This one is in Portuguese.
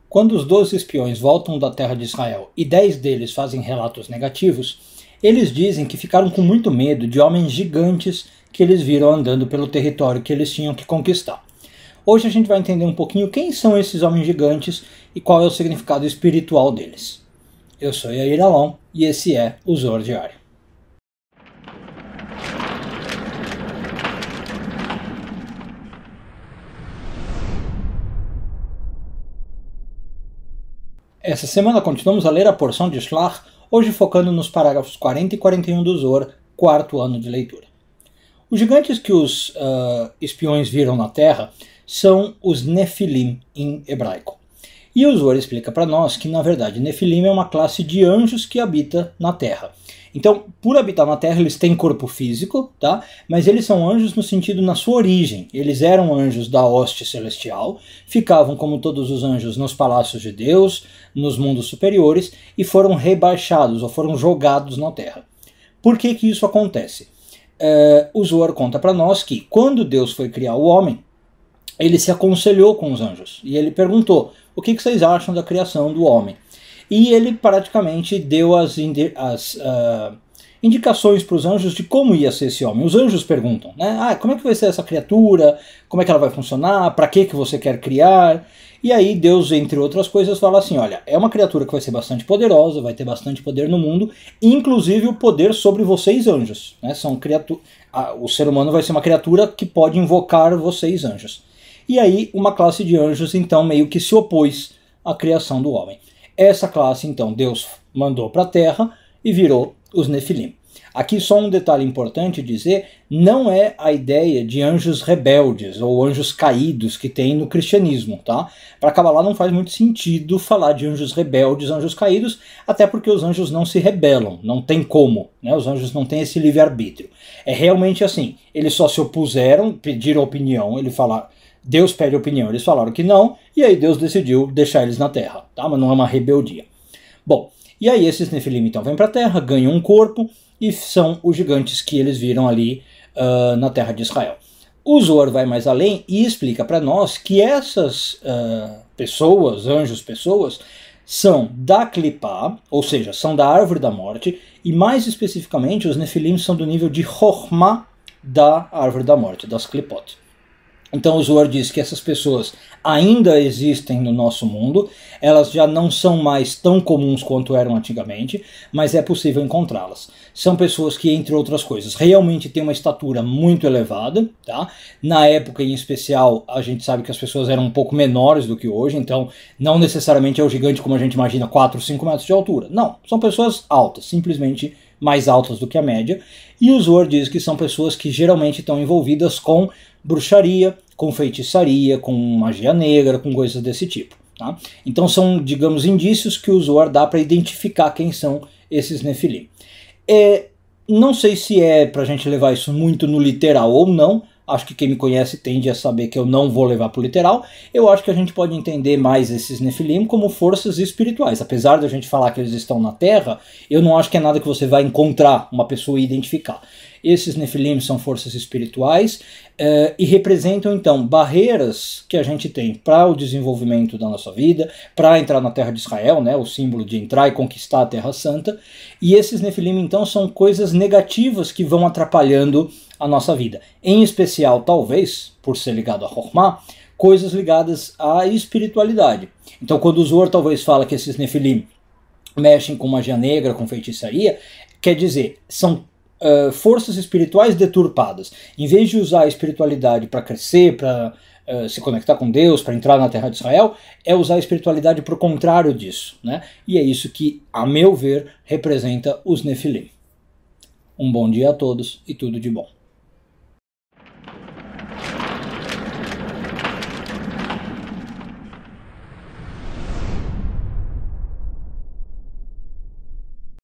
Quando os 12 espiões voltam da terra de Israel e 10 deles fazem relatos negativos, eles dizem que ficaram com muito medo de homens gigantes que eles viram andando pelo território que eles tinham que conquistar. Hoje a gente vai entender um pouquinho quem são esses homens gigantes e qual é o significado espiritual deles. Eu sou Yair Alon e esse é o Zohar Diário. Essa semana continuamos a ler a porção de Shlach, hoje focando nos parágrafos 40 e 41 do Zohar, quarto ano de leitura. Os gigantes que os espiões viram na terra são os Nefilim em hebraico. E o Zohar explica para nós que, na verdade, Nefilim é uma classe de anjos que habita na terra. Então, por habitar na terra, eles têm corpo físico, tá? Mas eles são anjos no sentido na sua origem. Eles eram anjos da hoste celestial, ficavam, como todos os anjos, nos palácios de Deus, nos mundos superiores, e foram rebaixados, ou foram jogados na terra. Por que que isso acontece? O Zohar conta para nós que, quando Deus foi criar o homem, ele se aconselhou com os anjos, e ele perguntou, o que vocês acham da criação do homem? E ele praticamente deu as indicações para os anjos de como ia ser esse homem. Os anjos perguntam, né? Como é que vai ser essa criatura? Como é que ela vai funcionar? Para que você quer criar? E aí Deus, entre outras coisas, fala assim, olha, é uma criatura que vai ser bastante poderosa, vai ter bastante poder no mundo, inclusive o poder sobre vocês anjos. Né? O ser humano vai ser uma criatura que pode invocar vocês anjos. E aí uma classe de anjos, então, meio que se opôs à criação do homem. Essa classe, então, Deus mandou para a terra e virou os Nefilim. Aqui só um detalhe importante dizer, não é a ideia de anjos rebeldes ou anjos caídos que tem no cristianismo, tá? Para Kabbalah não faz muito sentido falar de anjos rebeldes, anjos caídos, até porque os anjos não se rebelam, não tem como, né? Os anjos não têm esse livre-arbítrio. É realmente assim, eles só se opuseram, pediram opinião, Deus pede opinião, eles falaram que não, e aí Deus decidiu deixar eles na terra, tá? Mas não é uma rebeldia. Bom, e aí esses Nefilim então vêm para a terra, ganham um corpo, e são os gigantes que eles viram ali na terra de Israel. O Zohar vai mais além e explica para nós que essas pessoas, anjos pessoas, são da Klipá, ou seja, são da árvore da morte, e mais especificamente os Nefilim são do nível de Chokhmah da árvore da morte, das Klipot. Então o Zohar diz que essas pessoas ainda existem no nosso mundo, elas já não são mais tão comuns quanto eram antigamente, mas é possível encontrá-las. São pessoas que, entre outras coisas, realmente têm uma estatura muito elevada, tá? Na época em especial, a gente sabe que as pessoas eram um pouco menores do que hoje, então não necessariamente é o gigante como a gente imagina, 4, 5 metros de altura. Não, são pessoas altas, simplesmente mais altas do que a média, e o Zohar diz que são pessoas que geralmente estão envolvidas com bruxaria, com feitiçaria, com magia negra, com coisas desse tipo. Tá? Então são, digamos, indícios que o Zohar dá para identificar quem são esses Nefilim. Não sei se é para a gente levar isso muito no literal ou não, acho que quem me conhece tende a saber que eu não vou levar para o literal. Eu acho que a gente pode entender mais esses Nefilim como forças espirituais. Apesar da gente falar que eles estão na Terra, eu não acho que é nada que você vai encontrar uma pessoa e identificar. Esses Nefilim são forças espirituais e representam, então, barreiras que a gente tem para o desenvolvimento da nossa vida, para entrar na Terra de Israel, né, o símbolo de entrar e conquistar a Terra Santa. E esses Nefilim, então, são coisas negativas que vão atrapalhando a nossa vida. Em especial, talvez, por ser ligado a Chokhmah, coisas ligadas à espiritualidade. Então, quando o Zohar talvez fala que esses Nefilim mexem com magia negra, com feitiçaria, quer dizer, são forças espirituais deturpadas. Em vez de usar a espiritualidade para crescer, para se conectar com Deus, para entrar na terra de Israel, é usar a espiritualidade para o contrário disso. Né? E é isso que, a meu ver, representa os Nefilim. Um bom dia a todos e tudo de bom.